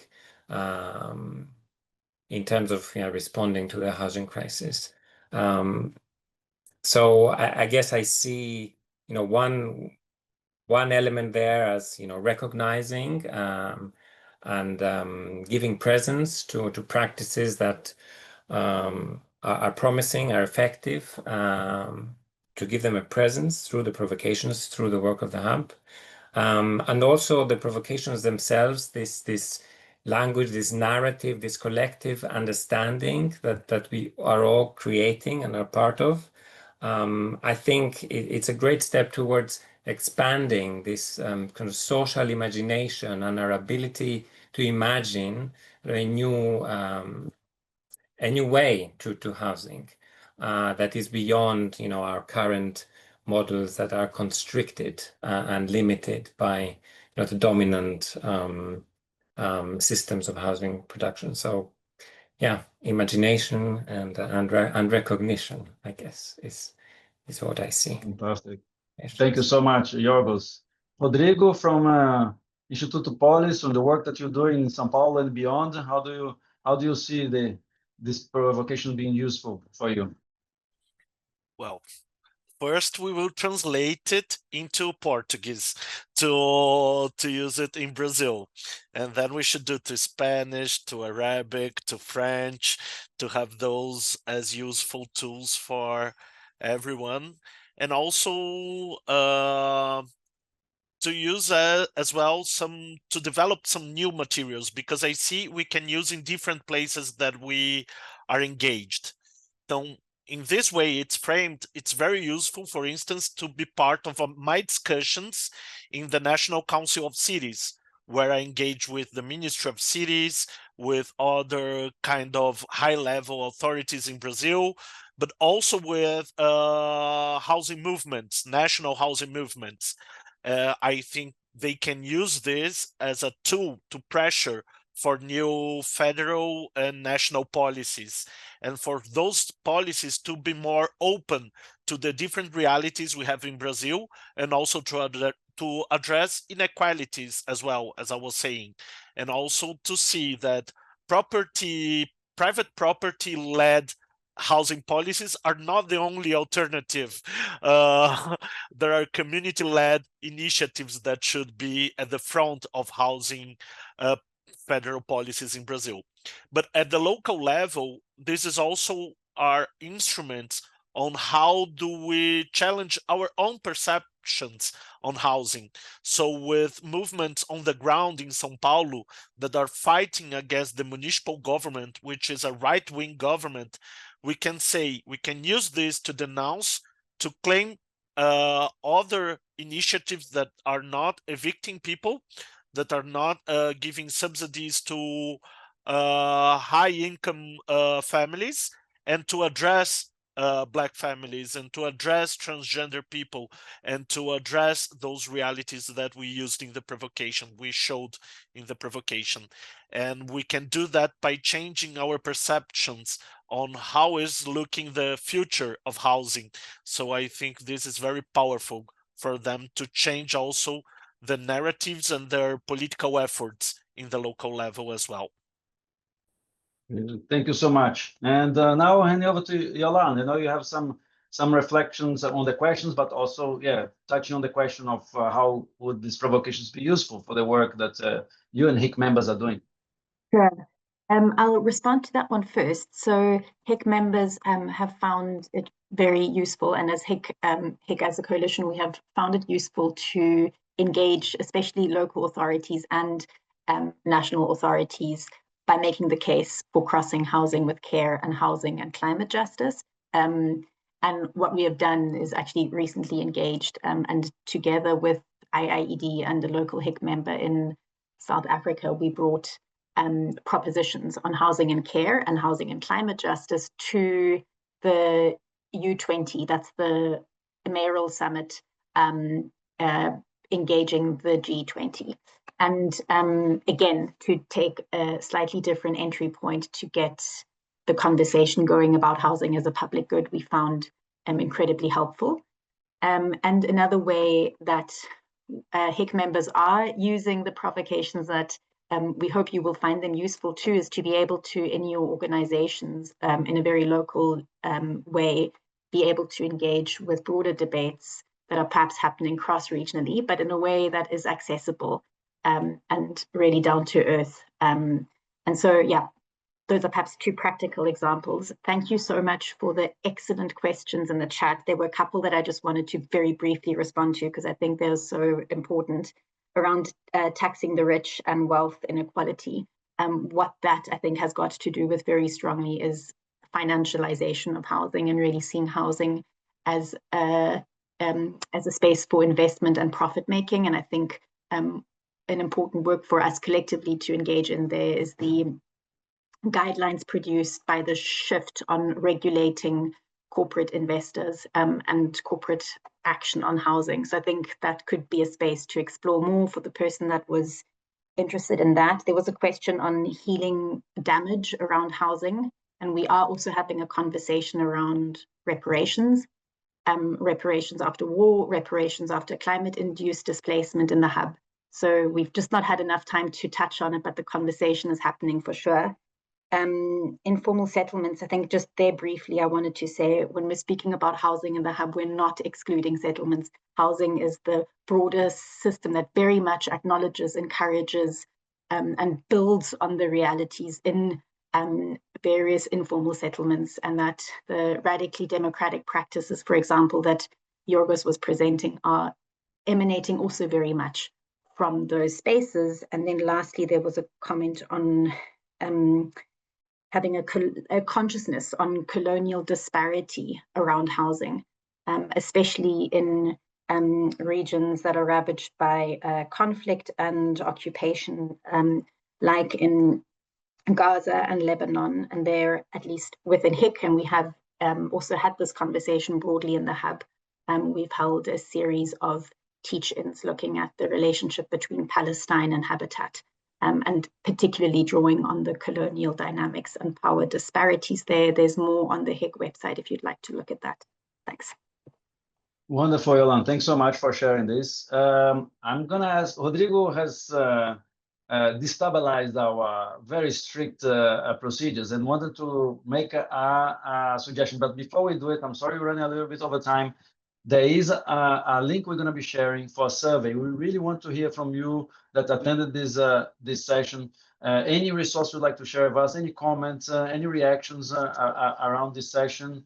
in terms of responding to the housing crisis. So I guess I see one element there as recognizing and giving presence to practices that are promising, are effective, to give them a presence through the provocations, through the work of the hub. And also the provocations themselves, this language, this narrative, this collective understanding that we are all creating and are part of. I think it's a great step towards expanding this kind of social imagination and our ability to imagine a new way to housing that is beyond our current models that are constricted and limited by the dominant systems of housing production. So yeah, imagination and recognition, I guess, is what I see. Fantastic. Thank you so much, Yiorgos. Rodrigo from Instituto Pólis, from the work that you're doing in São Paulo and beyond, how do you see this provocation being useful for you? Well, first we will translate it into Portuguese to use it in Brazil, and then we should do to Spanish, to Arabic, to French, to have those as useful tools for everyone, and also to use as well to develop some new materials, because I see we can use in different places that we are engaged. So in this way it's framed, it's very useful, for instance, to be part of my discussions in the National Council of Cities, where I engage with the Ministry of Cities, with other kind of high-level authorities in Brazil, but also with housing movements, national housing movements. I think they can use this as a tool to pressure for new federal and national policies, and for those policies to be more open to the different realities we have in Brazil, and also to address inequalities as well, as I was saying, and also to see that private property-led housing policies are not the only alternative. There are community-led initiatives that should be at the front of housing federal policies in Brazil. But at the local level, this is also our instruments on how do we challenge our own perceptions on housing. So with movements on the ground in São Paulo that are fighting against the municipal government, which is a right-wing government, we can use this to denounce, to claim other initiatives that are not evicting people, that are not giving subsidies to high-income families, and to address Black families, and to address transgender people, and to address those realities that we used in the provocation, we showed in the provocation. And we can do that by changing our perceptions on how is looking the future of housing. So I think this is very powerful for them to change also the narratives and their political efforts in the local level as well. Thank you so much. And now handing over to Yolande. I know you have some reflections on the questions, but also, touching on the question of how would these provocations be useful for the work that you and HIC members are doing. Sure. I'll respond to that one first. So HIC members have found it very useful, and as HIC as a coalition, we have found it useful to engage, especially local authorities and national authorities, by making the case for crossing housing with care and housing and climate justice. And what we have done is actually recently engaged, and together with IIED and a local HIC member in South Africa, we brought propositions on housing and care and housing and climate justice to the U20, that's the mayoral summit, engaging the G20. And again, to take a slightly different entry point to get the conversation going about housing as a public good, we found incredibly helpful. And another way that HIC members are using the provocations that we hope you will find them useful too, is to be able to, in your organizations, in a very local way, be able to engage with broader debates that are perhaps happening cross-regionally, but in a way that is accessible and really down to earth. And so, those are perhaps two practical examples. Thank you so much for the excellent questions in the chat. There were a couple that I just wanted to very briefly respond to, because I think they're so important, around taxing the rich and wealth inequality. What that I think has got to do with very strongly is financialization of housing, and really seeing housing as a space for investment and profit making. And I think an important work for us collectively to engage in there is the guidelines produced by the shift on regulating corporate investors and corporate action on housing. So I think that could be a space to explore more for the person that was interested in that. There was a question on healing damage around housing, and we are also having a conversation around reparations. Reparations after war, reparations after climate-induced displacement in the hub. So we've just not had enough time to touch on it, but the conversation is happening for sure. Informal settlements, I think just there briefly, I wanted to say, when we're speaking about housing in the hub, we're not excluding settlements. Housing is the broader system that very much acknowledges, encourages, and builds on the realities in various informal settlements, and that the radically democratic practices, for example, that Yiorgos was presenting, are emanating also very much from those spaces. And then lastly, there was a comment on having a consciousness on colonial disparity around housing, especially in regions that are ravaged by conflict and occupation, like in Gaza and Lebanon. And there, at least within HIC, and we have also had this conversation broadly in the hub, we've held a series of teach-ins looking at the relationship between Palestine and habitat. and particularly drawing on the colonial dynamics and power disparities there. There's more on the HIG website if you'd like to look at that. Thanks. Wonderful, Yolande. Thanks so much for sharing this. I'm going to ask, Rodrigo has destabilized our very strict procedures and wanted to make a suggestion. But before we do it, I'm sorry we're running a little bit over time. There is a link we're going to be sharing for a survey. We really want to hear from you that attended this session. Any resource you'd like to share with us, any comments, any reactions around this session,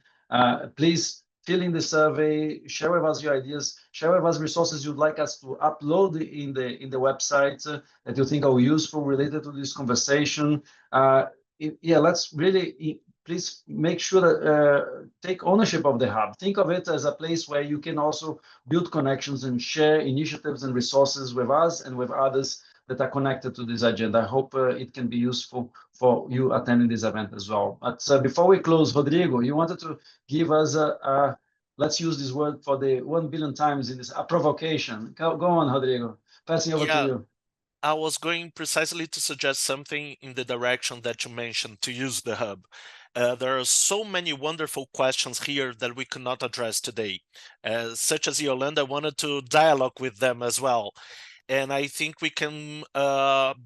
please fill in the survey, share with us your ideas, share with us resources you'd like us to upload in the website that you think are useful related to this conversation. Yeah, let's really please make sure that take ownership of the hub. Think of it as a place where you can also build connections and share initiatives and resources with us and with others that are connected to this agenda. I hope it can be useful for you attending this event as well. But before we close, Rodrigo, you wanted to give us let's use this word for the 1 billion times in this, a provocation. Go on, Rodrigo. Passing over to you. I was going precisely to suggest something in the direction that you mentioned, to use the hub. There are so many wonderful questions here that we could not address today. Such as Yolande, I wanted to dialogue with them as well. And I think we can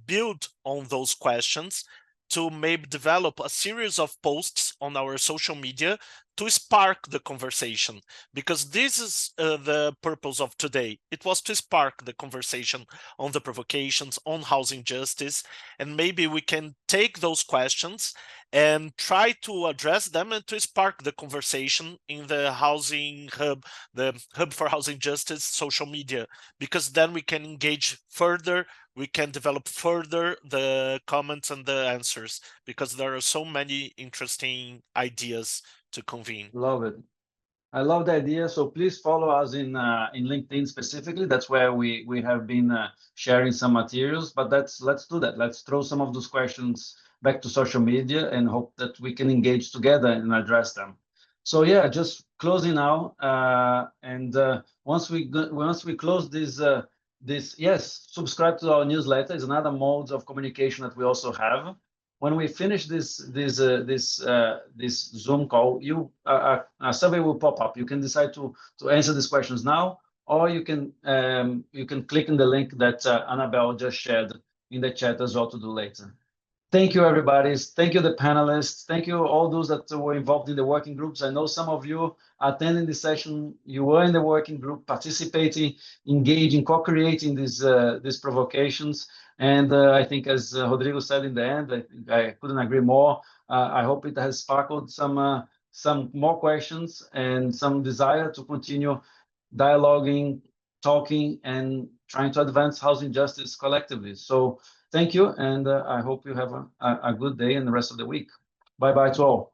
build on those questions to maybe develop a series of posts on our social media to spark the conversation, because this is the purpose of today. It was to spark the conversation on the provocations, on housing justice, and maybe we can take those questions and try to address them and to spark the conversation in the housing hub, the Hub for Housing Justice social media, because then we can engage further, we can develop further the comments and the answers, because there are so many interesting ideas to convene. Love it. I love the idea. So please follow us in LinkedIn specifically. That's where we have been sharing some materials. But let's do that. Let's throw some of those questions back to social media and hope that we can engage together and address them. So yeah, just closing now. Once we close this, yes, subscribe to our newsletter. Is another mode of communication that we also have. When we finish this Zoom call, a survey will pop up. You can decide to answer these questions now, or you can click on the link that Annabelle just shared in the chat as well to do later. Thank you, everybody. Thank you, the panelists. Thank you, all those that were involved in the working groups. I know some of you attending this session, you were in the working group, participating, engaging, co-creating these provocations. And I think, as Rodrigo said in the end, I couldn't agree more. I hope it has sparkled some more questions and some desire to continue dialoguing, talking, and trying to advance housing justice collectively. So thank you, and I hope you have a good day and the rest of the week. Bye-bye to all.